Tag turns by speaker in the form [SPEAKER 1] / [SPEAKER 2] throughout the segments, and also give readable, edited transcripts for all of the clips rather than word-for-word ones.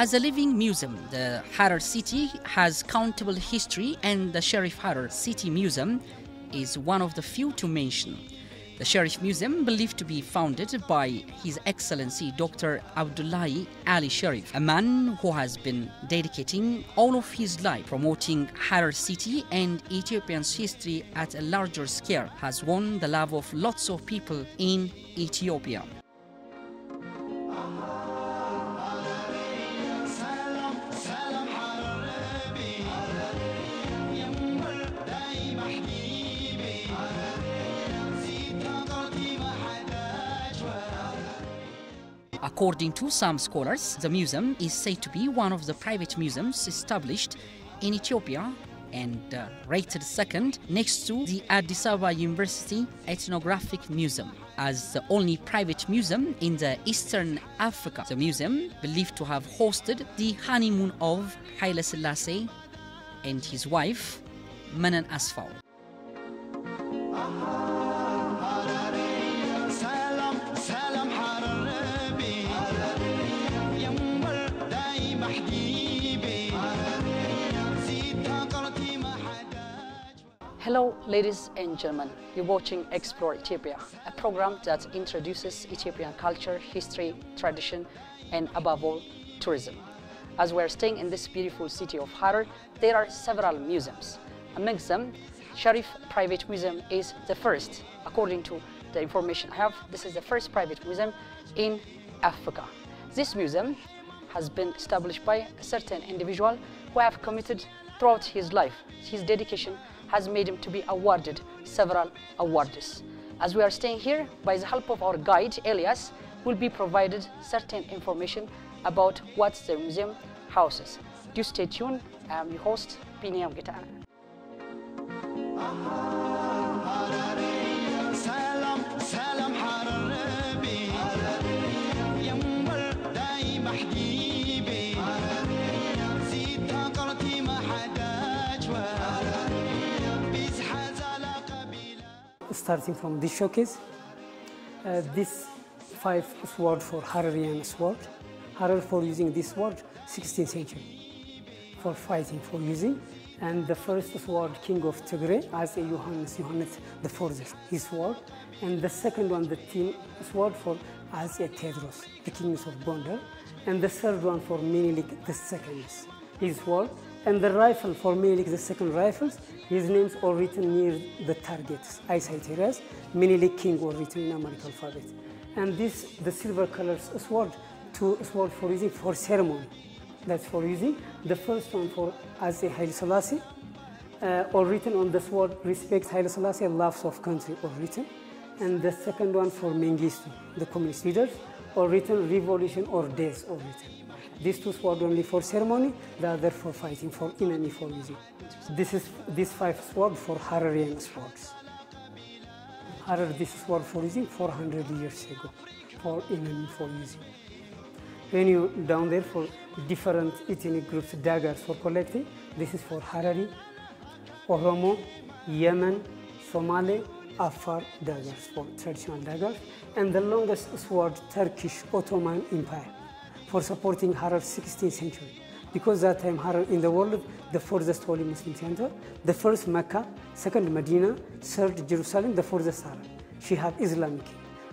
[SPEAKER 1] As a living museum, the Harar city has countable history, and the Sharif Harar City Museum is one of the few to mention. The Sharif Museum, believed to be founded by His Excellency Dr. Abdullahi Ali Sharif, a man who has been dedicating all of his life promoting Harar city and Ethiopian's history at a larger scale, has won the love of lots of people in Ethiopia. According to some scholars, the museum is said to be one of the private museums established in Ethiopia and rated second next to the Addis Ababa University Ethnographic Museum. As the only private museum in the Eastern Africa, the museum believed to have hosted the honeymoon of Haile Selassie and his wife, Menan Asfaw. Hello ladies and gentlemen, you're watching Explore Ethiopia, a program that introduces Ethiopian culture, history, tradition and above all, tourism. As we're staying in this beautiful city of Harar, there are several museums. Amongst them, Sharif Private Museum is the first. According to the information I have, this is the first private museum in Africa. This museum has been established by a certain individual who have committed throughout his life. His dedication has made him to be awarded several awards. As we are staying here, by the help of our guide, Elias, will be provided certain information about what the museum houses. Do stay tuned. I am your host, Biniam Gita.
[SPEAKER 2] Starting from this showcase, this 5 sword for Hararian sword. Harar for using this sword, 16th century, for fighting, for using. And the first sword, king of Tigray, as a Yohannes the fourth, his sword. And the second one, the tin sword for as a Tedros, the kings of Gondar. And the third one for Menelik the second, his sword. And the rifle for Menelik the second rifles, his names are written near the targets, eyesight areas. Menelik king are written in American alphabet. And this, the silver color sword, 2 swords for using for ceremony. That's for using. The first one for as a Haile Selassie, or written on the sword, respects Haile Selassie, loves of country, or written. And the second one for Mengistu, the communist leaders, or written revolution or death, or written. These 2 swords only for ceremony, the other for fighting, for enemy for using. This 5 swords for Hararian swords. Harar, this sword for using 400 years ago, for enemy for using. When you down there for different ethnic groups, daggers for collecting, this is for Harari, Oromo, Yemen, Somali, Afar daggers, for traditional daggers. And the longest sword, Turkish Ottoman Empire, for supporting Harar 16th century. Because that time Harar in the world, the furthest holy Muslim center, the first Mecca, second Medina, third Jerusalem, the furthest Harar. She had Islamic.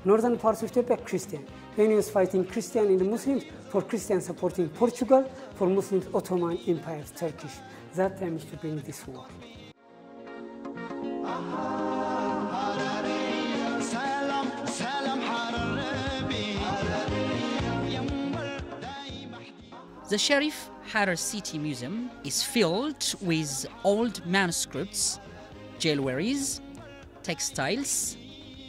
[SPEAKER 2] Northern parts of Ethiopia, Christian. When he was fighting Christian and the Muslims, for Christians supporting Portugal, for Muslims Ottoman Empire, Turkish. That time is to bring this war.
[SPEAKER 1] The Sharif Harar City Museum is filled with old manuscripts, jewelries, textiles,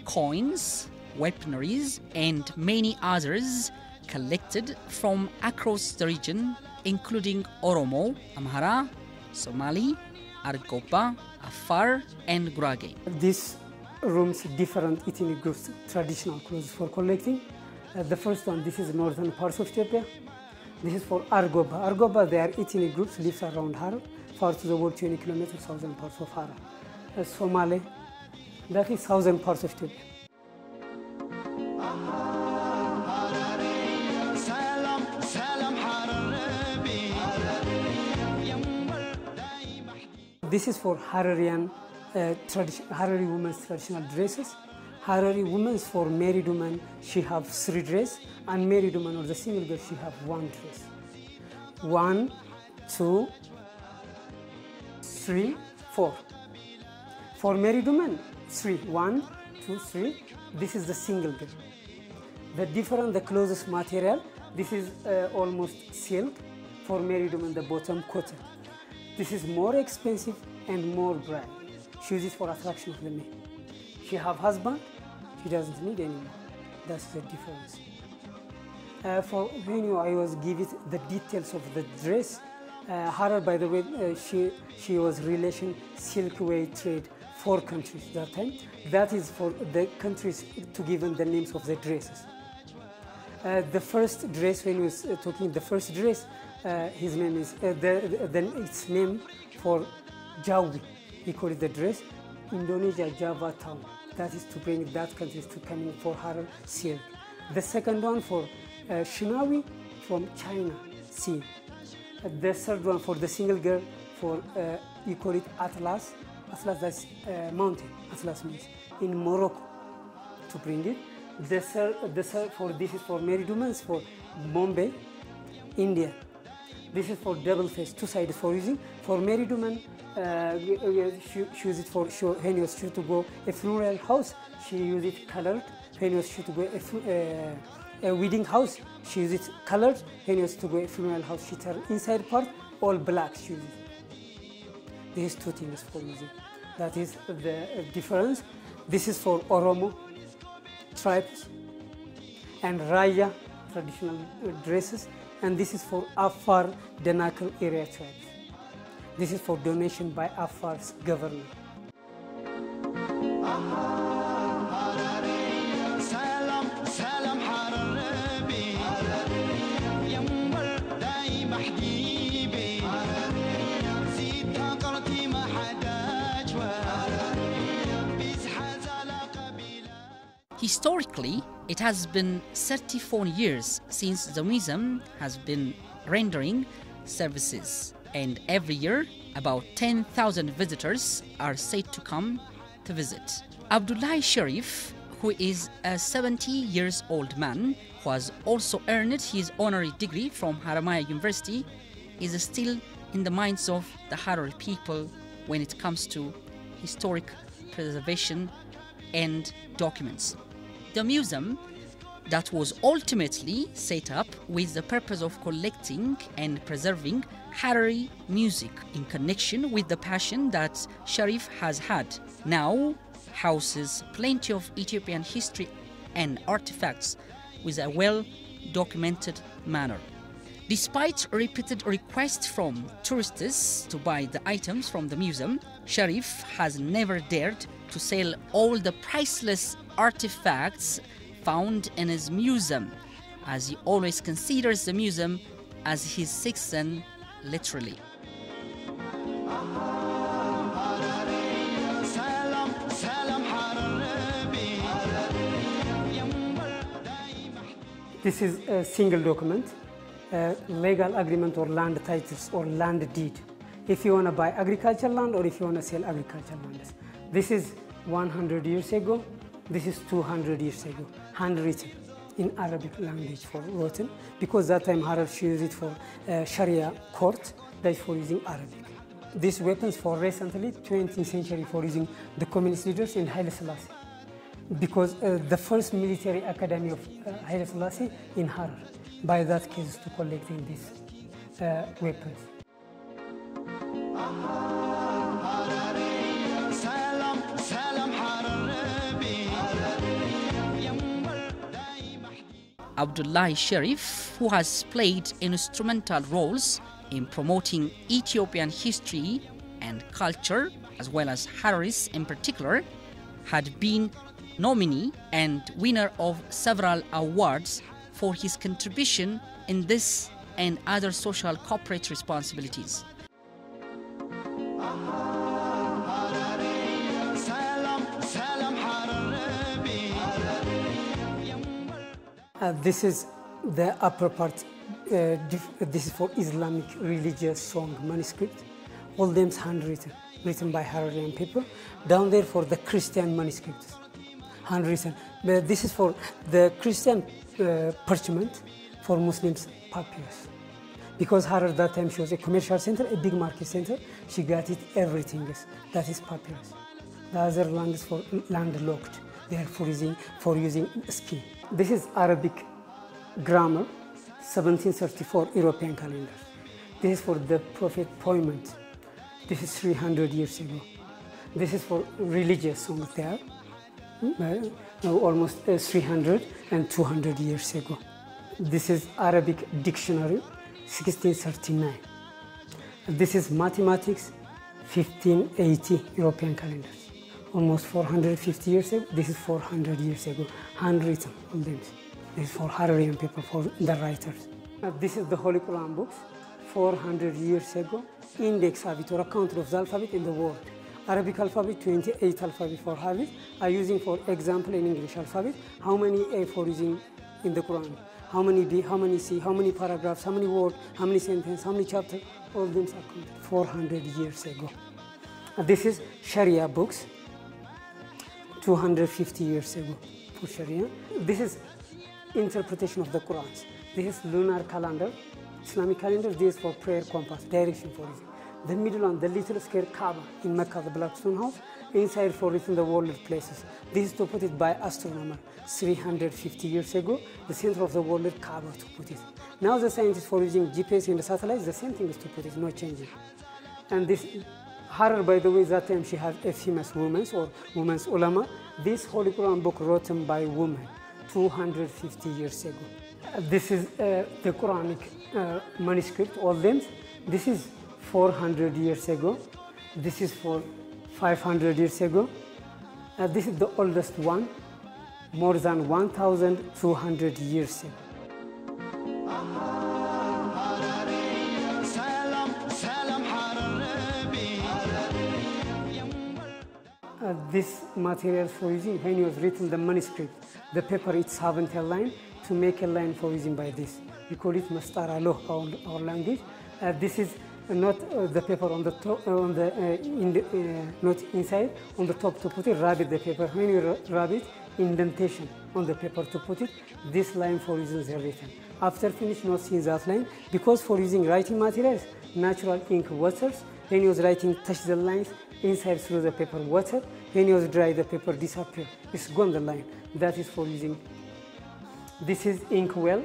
[SPEAKER 1] coins, weaponries, and many others collected from across the region, including Oromo, Amhara, Somali, Argoba, Afar, and Gurage.
[SPEAKER 2] These rooms, different ethnic groups, traditional clothes for collecting. The first one, this is northern parts of Ethiopia. This is for Argoba. Argoba, they are ethnic groups, lives around Harar, far to the world 20 kilometers, southern parts of Harar. Somali, that is southern parts of Ethiopia. This is for Hararian Harari women's traditional dresses. Harari women's for married women, she have 3 dresses, and married woman or the single girl, she have 1 dress. 1, 2, 3, 4. For married women, 3. 1, 2, 3. This is the single girl. The different, the closest material, this is almost silk. For married women, the bottom cotton. This is more expensive and more bright. She uses for attraction of the men. She have husband, she doesn't need anymore. That's the difference. For when I was give it the details of the dress, Harar, by the way, she was relation Silkway trade 4 countries that time. That is for the countries to give them the names of the dresses. The first dress, when we was talking the first dress, his name is its name for Jawi. He called it the dress Indonesia Java town. That is to bring that country to coming for Harar silk. The second one for Shinawi from China silk. The third one for the single girl for you call it Atlas. Atlas, that's mountain. Atlas means in Morocco to bring it. The third for this is for married women for Bombay, India. This is for double face, 2 sides for using. For married women, she use it for when you should to go a funeral house. She use it colored. When you should to go a wedding house, she use it colored. When you to go a funeral house, she turn inside part all black. She use it. These 2 things for using. That is the difference. This is for Oromo tribes and Raya traditional dresses, and this is for Afar Danakil area tribes. This is for donation by Afar's government.
[SPEAKER 1] Historically, it has been 34 years since the museum has been rendering services, and every year about 10,000 visitors are said to come to visit. Abdullahi Sharif, who is a 70 years old man who has also earned his honorary degree from Haramaya University, is still in the minds of the Harari people when it comes to historic preservation and documents. The museum that was ultimately set up with the purpose of collecting and preserving Harari music in connection with the passion that Sharif has had, now houses plenty of Ethiopian history and artifacts with a well-documented manner. Despite repeated requests from tourists to buy the items from the museum, Sharif has never dared to sell all the priceless artifacts found in his museum, as he always considers the museum as his sixth son, literally.
[SPEAKER 2] This is a single document, legal agreement or land titles or land deed. If you want to buy agricultural land or if you want to sell agricultural land. This is 100 years ago. This is 200 years ago, handwritten in Arabic language for written, because that time Harar used it for Sharia court, that is for using Arabic. These weapons for recently 20th century for using the communist leaders in Haile Selassie, because the first military academy of Haile Selassie in Harar, by that case to collecting these weapons.
[SPEAKER 1] Abdullahi Sharif, who has played instrumental roles in promoting Ethiopian history and culture, as well as Hararis in particular, had been nominee and winner of several awards for his contribution in this and other social corporate responsibilities.
[SPEAKER 2] This is the upper part. This is for Islamic religious song manuscript. all them handwritten, written by Hararian people. Down there for the Christian manuscripts, handwritten. But this is for the Christian parchment, for Muslims papyrus. Because Harar that time she was a commercial center, a big market center, she got it everything else. That is papyrus. The other land is for landlocked. They are for using ski. This is Arabic grammar, 1734 European calendar. This is for the prophet appointment. This is 300 years ago. This is for religious songs there, almost 300 and 200 years ago. This is Arabic dictionary, 1639. This is mathematics, 1580 European calendars. Almost 450 years ago. This is 400 years ago, handwritten on them. This is for Hararian people, for the writers. This is the Holy Quran books, 400 years ago. Index of it, or account of the alphabet in the world. Arabic alphabet, 28 alphabet for Hafiz, are using for example in English alphabet. How many A for using in the Quran? How many B, how many C, how many paragraphs, how many words, how many sentences, how many chapters, all of them are counted 400 years ago. This is Sharia books, 250 years ago for Sharia. This is interpretation of the Quran. This is lunar calendar, Islamic calendar. This is for prayer compass, direction for it. The middle one, the little square Kaaba in Mecca, the black stone house, inside for it in the world places. This is to put it by astronomer 350 years ago, the center of the world Kaaba to put it. Now the scientists for using GPS in the satellites, the same thing is to put it, no changing. And this Harar, by the way, that time she had a famous woman or women's ulama. This Holy Quran book written by women 250 years ago. This is the Quranic manuscript, all them. This is 400 years ago. This is for 500 years ago. This is the oldest one, more than 1,200 years ago. This material for using, when it was written the manuscript, the paper it's haven't a line, to make a line for using by this. We call it mastara loh, our language. This is not the paper on the top, not inside, on the top to put it, rabbit the paper. When you rabbit, indentation on the paper to put it, this line for using is written. After finish, not seeing that line, because for using writing materials, natural ink waters, when you was writing, touch the lines, inside through the paper water, when you was dry, the paper disappear. It's gone the line. That is for using. This is ink well,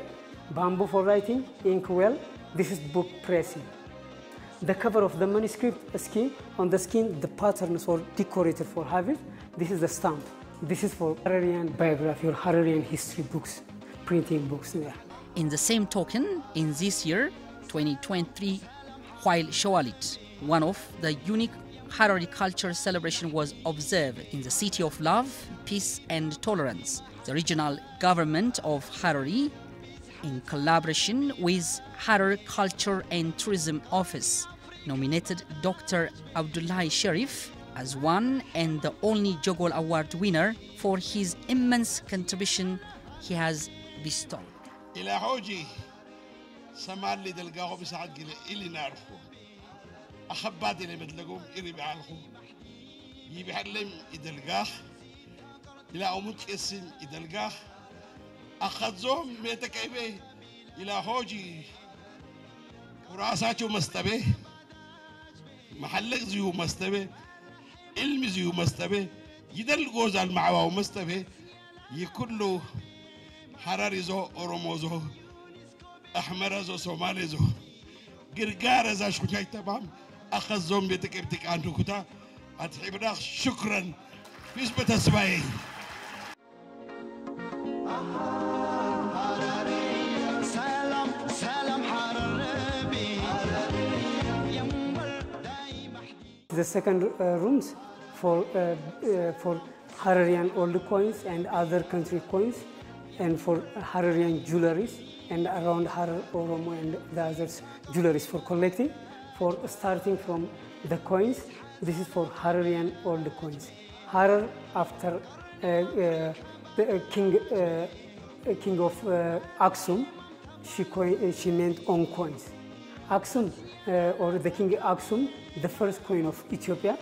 [SPEAKER 2] bamboo for writing, ink well. This is book pressing. The cover of the manuscript skin, on the skin, the patterns or decorated for Hafiz. This is the stamp. This is for Hararian biography or Hararian history books, printing books there.
[SPEAKER 1] In the same token, in this year, 2023, while Shawalit, one of the unique Harari culture celebration was observed in the City of Love, Peace and Tolerance. The regional government of Harari, in collaboration with Harar Culture and Tourism Office, nominated Dr. Abdullahi Sharif as one and the only Jegole Award winner for his immense contribution he has bestowed.
[SPEAKER 3] إلى حوجي سمال اللي دلقاه بساعد قلي إلي نعرفه أخبات اللي بدلقوم إلي بعرفه يبحلم يدلقاه إلى أمك اسم يدلقاه أخذهم بيتك إبه إلى حوجي وراساتو مستبه محلق زيو مستبه علم زيو مستبه يدلقوا زال معه مستبه يكله حراري زو أورومو زو أحمر زو سومالي زو قرقار زا شكوشاي تمام أخذ زوم بيتك ابتك عنده كتا أتحبنا شكرا في اسمة اسمعي
[SPEAKER 2] The second rooms for Hararian old coins and other country coins, and for Hararian jewelries, and around Harar, Oromo, and the others jewelries for collecting. For starting from the coins, this is for Hararian old coins. Harar, after the king of Aksum, she meant on coins. Aksum, or the king Aksum, the first coin of Ethiopia,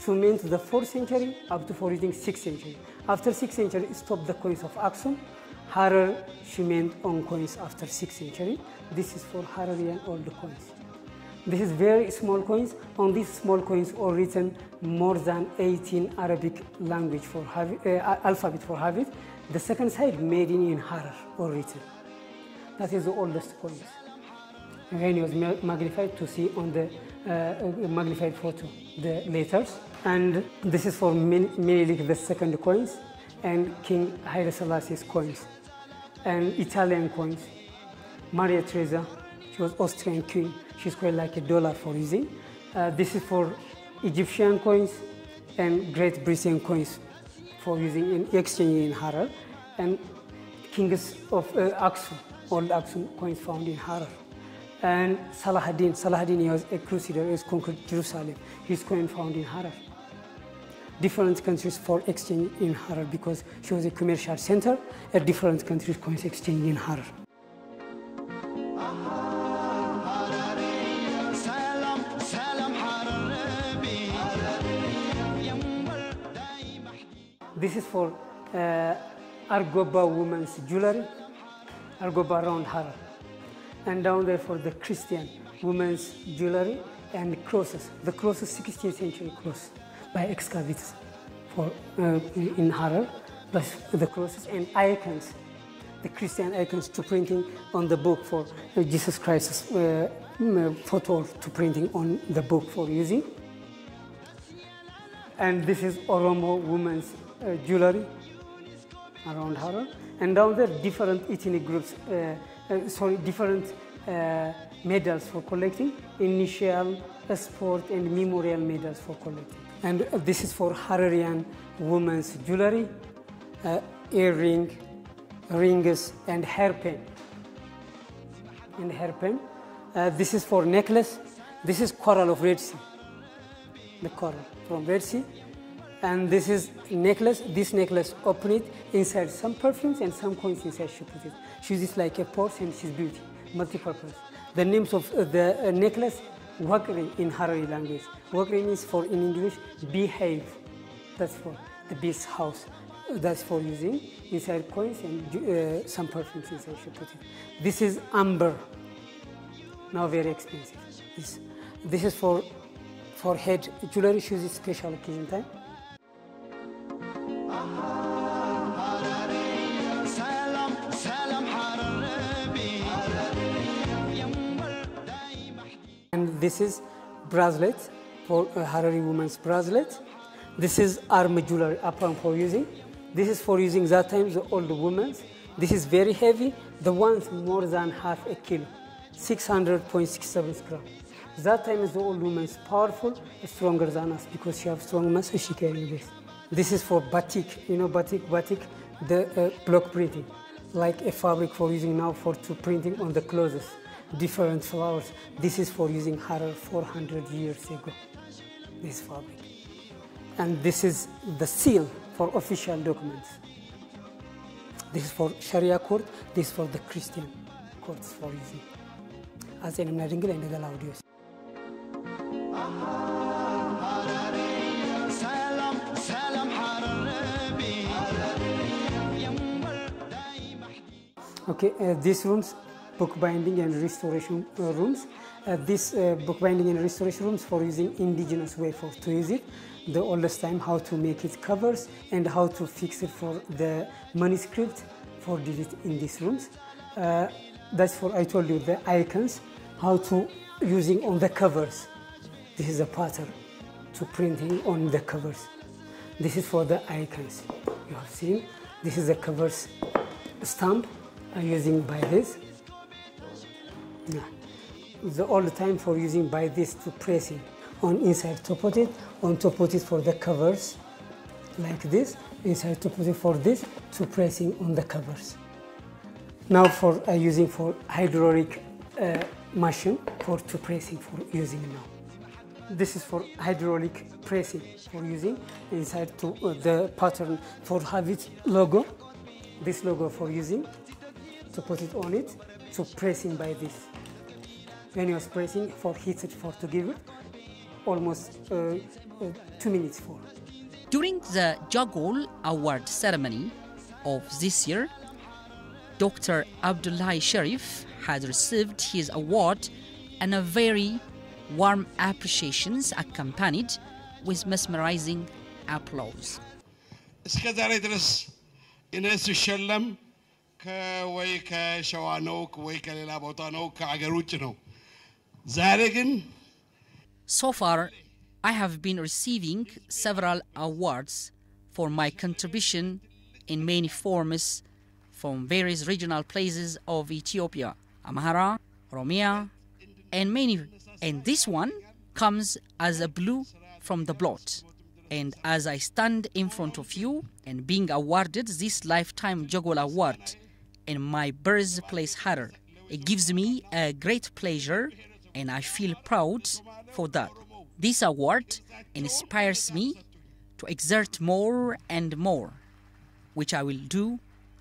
[SPEAKER 2] to mint the 4th century up to for using 6th century. After 6th century, stopped the coins of Aksum. Harar, she mint on coins after 6th century. This is for Hararian old coins. This is very small coins. On these small coins are written more than 18 Arabic language for alphabet for habit. The second side made in Harar or written. That is the oldest coins. Again, it was magnified to see on the magnified photo the letters. And this is for Menelik the second coins and King Haile Selassie's coins and Italian coins. Maria Theresa, she was Austrian queen. She's quite like $1 for using. This is for Egyptian coins and Great Britain coins for using in exchange in Harar, and kings of Aksum, old Aksum coins found in Harar. And Salahuddin was a crusader, he conquered Jerusalem. His coin found in Harar. Different countries for exchange in Harar because she was a commercial center. At different countries coins exchange in Harar. This is for Argoba women's jewelry, Argoba around Harar. And down there for the Christian women's jewelry and crosses. The crosses, 16th century cross by excavators for in Harar. That's the crosses and icons, the Christian icons to printing on the book for Jesus Christ's photo to printing on the book for using. And this is Oromo women's jewelry around Harar. And down there, different ethnic groups, different medals for collecting, initial, sport, and memorial medals for collecting. And this is for Hararian women's jewelry, earring, rings, and hairpin. This is for necklace. This is coral of Red Sea, the coral from Red Sea. And this is necklace. This necklace, open it, inside some perfumes and some coins inside she put it. She uses like a purse and she's beauty, multi-purpose. The names of the necklace, Wakri in Harari language. Wakri means for in English, behave. That's for the beast house. That's for using inside coins and some perfumes inside she put it. This is amber, now very expensive. This is for head jewelry, she uses special occasion time. And this is bracelet for Harari woman's bracelet. This is arm jewelry, apron for using. This is for using that time the old women's. This is very heavy. The one's more than half a kilo, 600.67 grams. That time is the old woman's powerful, stronger than us because she has strong muscle. She carries this. This is for batik. You know batik, the block printing, like a fabric for using now to printing on the clothes. Different flowers. This is for using Harar 400 years ago, this fabric. And this is the seal for official documents. This is for Sharia court, this is for the Christian courts for using. As in Naringal and the Laudios. Okay, these rooms, bookbinding and restoration rooms. This bookbinding and restoration rooms for using indigenous way to use it. The oldest time, how to make it covers and how to fix it for the manuscript for delete in these rooms. That's for, I told you, the icons, how to using on the covers. This is a pattern to printing on the covers. This is for the icons. You have seen, this is the covers stamp using by this. Yeah. The old time for using by this to pressing on inside to put it, on to put it for the covers, like this, inside to put it for this, to pressing on the covers. Now for using for hydraulic machine for to pressing for using now. This is for hydraulic pressing for using inside to the pattern for have it logo, this logo for using, to put it on it, to pressing by this. when he was pressing for heated for to give it, almost 2 minutes for.
[SPEAKER 1] During the Jegole Award ceremony of this year, Dr. Abdullahi Sharif has received his award and a very warm appreciations accompanied with mesmerizing applause.
[SPEAKER 3] እስከ ዛሬ ድረስ እኔ ስሸለም ከወይ ከሸዋ ነው ወይ ከሌላ ቦታ ነው ከአገር ውጭ ነው ዛሬ ግን
[SPEAKER 1] So far, I have been receiving several awards for my contribution in many forms from various regional places of Ethiopia, Amhara, Oromia, and many. And this one comes as a blue from the blot. And as I stand in front of you and being awarded this Lifetime Jegole Award in my birthplace Harar, it gives me a great pleasure and I feel proud for that. This award inspires me to exert more and more, which I will do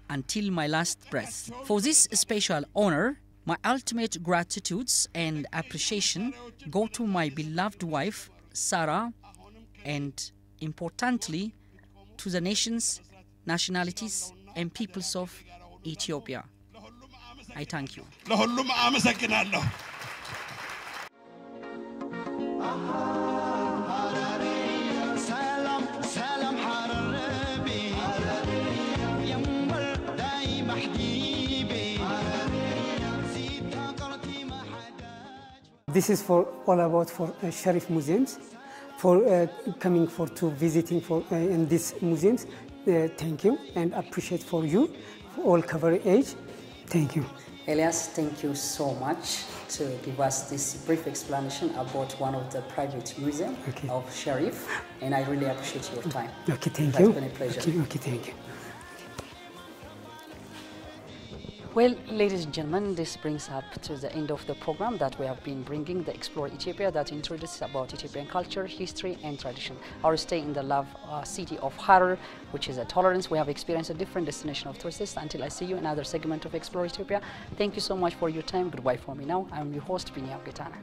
[SPEAKER 1] until my last breath. For this special honor, my ultimate gratitude and appreciation go to my beloved wife, Sarah, and importantly, to the nations, nationalities, and peoples of Ethiopia. I thank you.
[SPEAKER 2] This is for all about for Sharif museums, for coming for to visiting for in these museums. Thank you and appreciate for you for all coverage. Thank you.
[SPEAKER 1] Elias, thank you so much to give us this brief explanation about one of the private museums of Sharif, and I really appreciate your time.
[SPEAKER 2] Okay, thank
[SPEAKER 1] you.
[SPEAKER 2] It's
[SPEAKER 1] been a pleasure.
[SPEAKER 2] Okay, thank you.
[SPEAKER 1] Well, ladies and gentlemen, this brings up to the end of the program that we have been bringing, the Explore Ethiopia, that introduces about Ethiopian culture, history and tradition. Our stay in the love city of Harar, which is a tolerance. We have experienced a different destination of tourists. Until I see you in another segment of Explore Ethiopia, thank you so much for your time. Goodbye for me now. I'm your host, Binyam Getana.